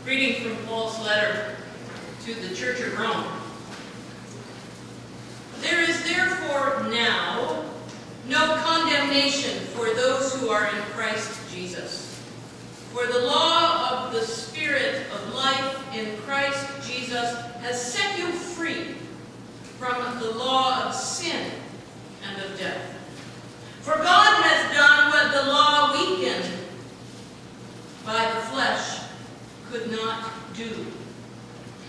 Reading from Paul's letter to the Church of Rome. There is therefore now no condemnation for those who are in Christ Jesus. For the law of the Spirit of life in Christ Jesus has set you free from the law of sin and of death. For God has done what the law weakened by the flesh could not do.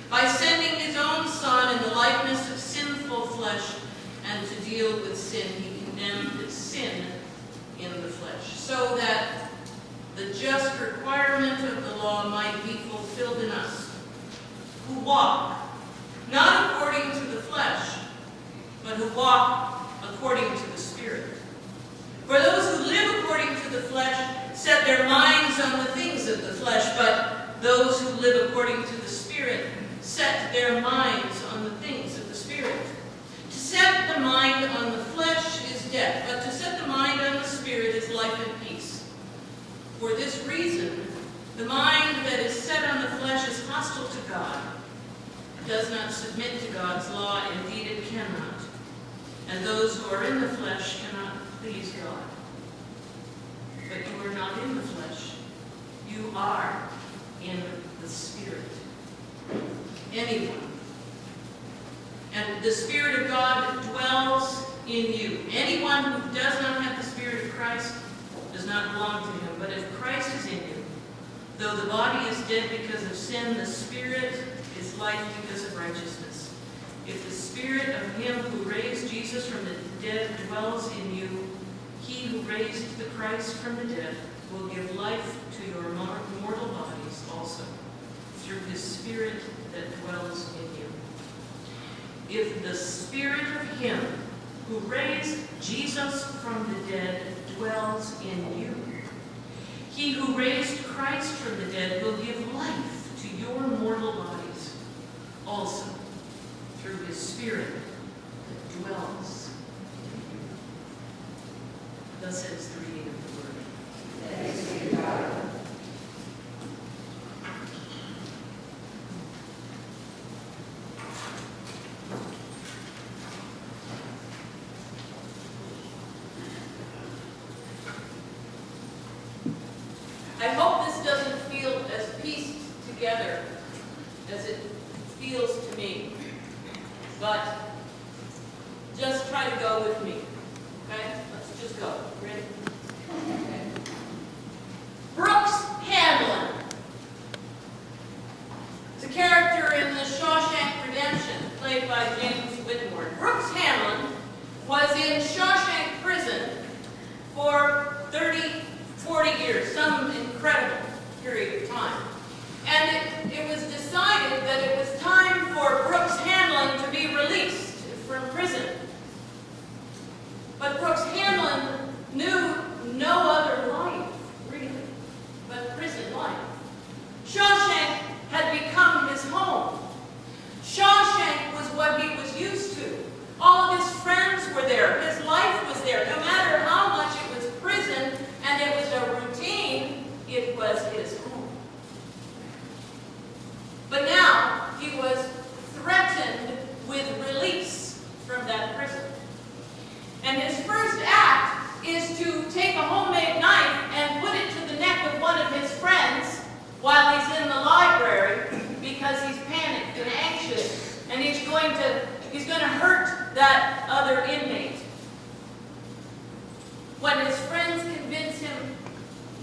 By sending his own Son in the likeness of sinful flesh, and to deal with sin, he condemned sin in the flesh, so that the just requirement of the law might be fulfilled in us, who walk not according to the flesh, but who walk according to the Spirit. For those who live according to the flesh set their minds on the things of the flesh, but those who live according to the Spirit set their minds on the things of the Spirit. To set the mind on the flesh is death, but to set the mind on the Spirit is life and peace. For this reason, the mind that is set on the flesh is hostile to God. It does not submit to God's law, indeed it cannot. And those who are in the flesh cannot please God. But you are not in the flesh. You are in the Spirit. Anyone. And the Spirit of God dwells in you. Anyone who does not have the Spirit of Christ does not belong to him. But if Christ is in you, though the body is dead because of sin, the Spirit is life because of righteousness. If the Spirit of him who raised Jesus from the dead dwells in you, he who raised the Christ from the dead will give life to your mortal bodies also, through his Spirit that dwells in you. If the Spirit of him who raised Jesus from the dead dwells in you, he who raised Christ from the dead will give life to your mortal bodies also, through his Spirit that dwells in you. Thus ends the reading of the word. Thanks be to God. I hope this doesn't feel as pieced together as it feels to me, but just try to go with me, okay? Let's just go. Ready? Okay. Brooks Hamlin is a character in The Shawshank Redemption, played by James Whitmore. Brooks Hamlin was in Shawshank Prison for 40 years, some incredible period of time. And it was decided that it was time for Brooks Hamlin to be released from prison. But Brooks Hamlin knew no other life, really, but prison life. Shawshank had become his home. Shawshank was what he was used to. All of his friends were there. His life was there. No matter how much it was prison and it was a routine, it was his home. But now he was threatened with release from that prison. And his first act is to take a homemade knife and put it to the neck of one of his friends while he's in the library because he's panicked and anxious and he's going to hurt that other inmate. When his friends convince him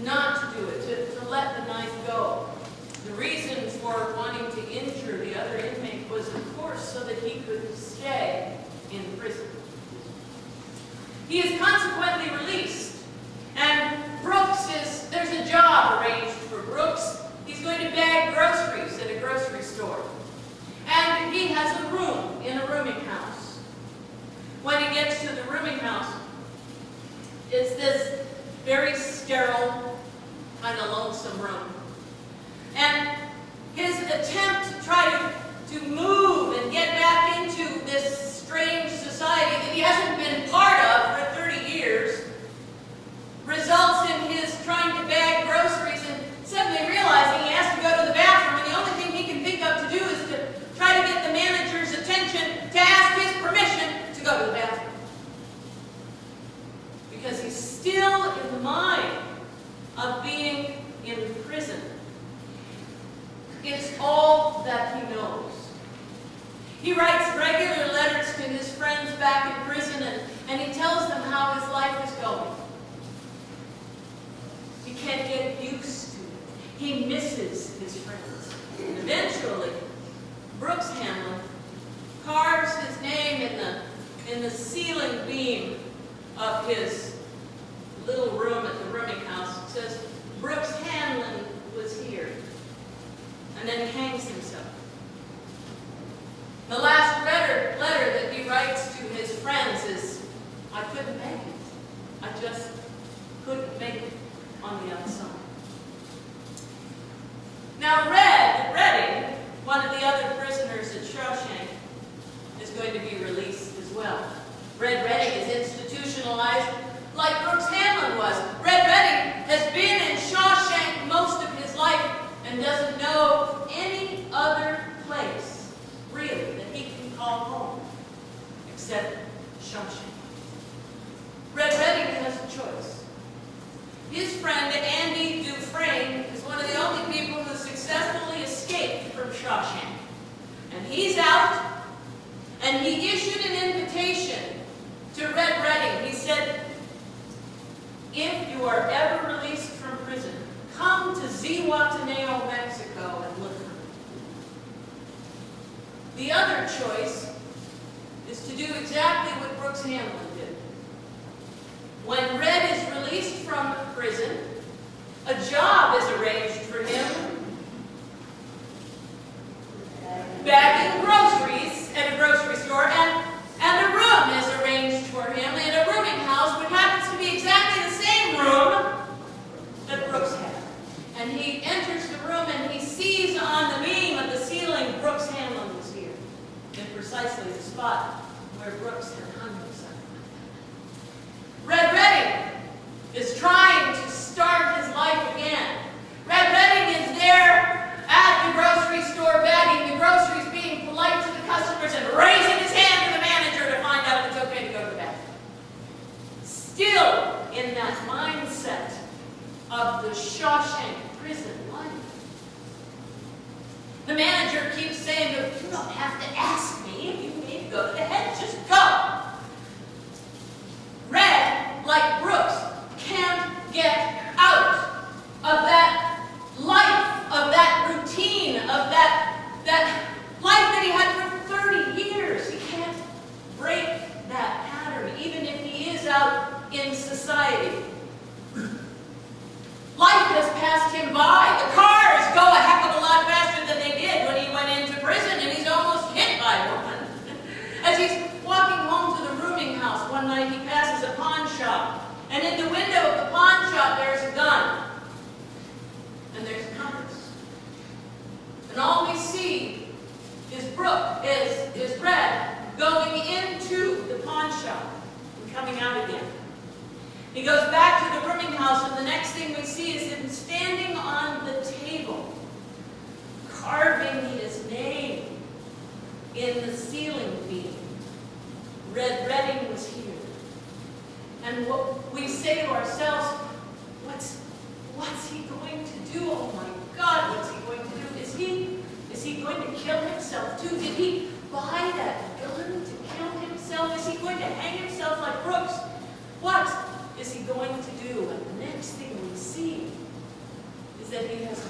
not to do it, to let the knife go, the reason for wanting to injure the other inmate was, of course, so that he could stay in prison. He is consequently released, and there's a job arranged for Brooks. He's going to bag groceries at a grocery store. And he has a room in a rooming house. When he gets to the rooming house, it's this very sterile, kind of lonesome room. And his attempt to try to move and get back into this strange society that he hasn't been part of for 30 years results in his trying to bag groceries and suddenly realizing he has to go to the bathroom in the that he knows. He writes regular letters to his friends back in prison, and he tells them how his life is going. He can't get used to it. He misses his friends. And eventually, Brooks Hamlin carves his name in the ceiling beam of his little room at the rooming house. It says, Brooks Hamlin was here. And then he hangs himself. The last letter that he writes to his friends is, I couldn't make it. I just couldn't make it on the other side. Now Red Redding, one of the other prisoners at Shawshank, is going to be released as well. Red Redding is institutionalized like Brooks Hamlin was. Red Redding has been in Shawshank most of his life and doesn't know any other place, really, that he can call home, except Shawshank. Red Redding has a choice. His friend Andy Dufresne is one of the only people who successfully escaped from Shawshank. And he's out, and he issued an invitation to Red Redding. He said, if you are ever released from prison, come to Zihuatanejo, Mexico, and look for me. The other choice is to do exactly what Brooks Hamlin did. When Red is released from prison, a job is arranged for him bagging groceries at a grocery store, and a room is arranged for him in a rooming house, which happens to be exactly the same room that Brooks had. And he enters the room and he sees on the beam of the ceiling Brooks Hamlin was here, in precisely the spot where Brooks had hung himself. Red Redding is trying to start his life again. Red Redding is there at the grocery store bagging the groceries, being polite to the customers and raising his hand to the manager to find out if it's okay to go to the bathroom. Still in that mindset of the Shawshank prison life. The manager keeps saying, you don't have to ask me if you need to go to the head, just go. Red, like Brooks, can't get out of that life, of that routine, of that life that he had for 30 years. He can't break that pattern, even if he is out in society. Life has passed him by. The cars go a heck of a lot faster than they did when he went into prison, and he's almost hit by one. As he's walking home to the rooming house one night, he passes a pawn shop. And in the window of the pawn shop, there's a gun. And there's a compass. And all we see is Red going into the pawn shop and coming out again. He goes back to the rooming house, and the next thing we see is him standing on the table, carving his name in the ceiling beam. Red Redding was here. And what we say to ourselves, what's he going to do? Oh my God, what's he going to do? Is he going to kill himself too? Did he buy that gun to kill himself? Is he going to hang himself like Brooks? What is he going to do? And the next thing we see is that he has